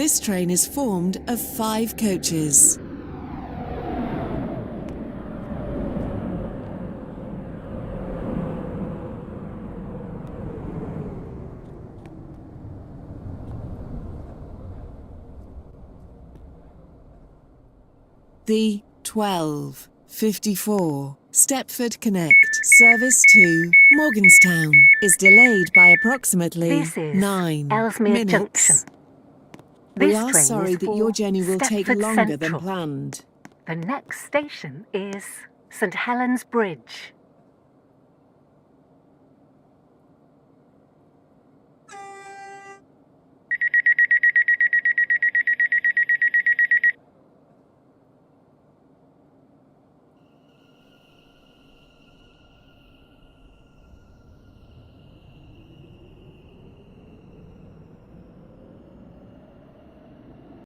This train is formed of 5 coaches. The 12:54 Stepford Connect service to Morganstown is delayed by approximately This is 9 Elsemere minutes. Junction. We This are train sorry is that for your journey will take Stepford longer than Central. planned. The next station is St Helens Bridge.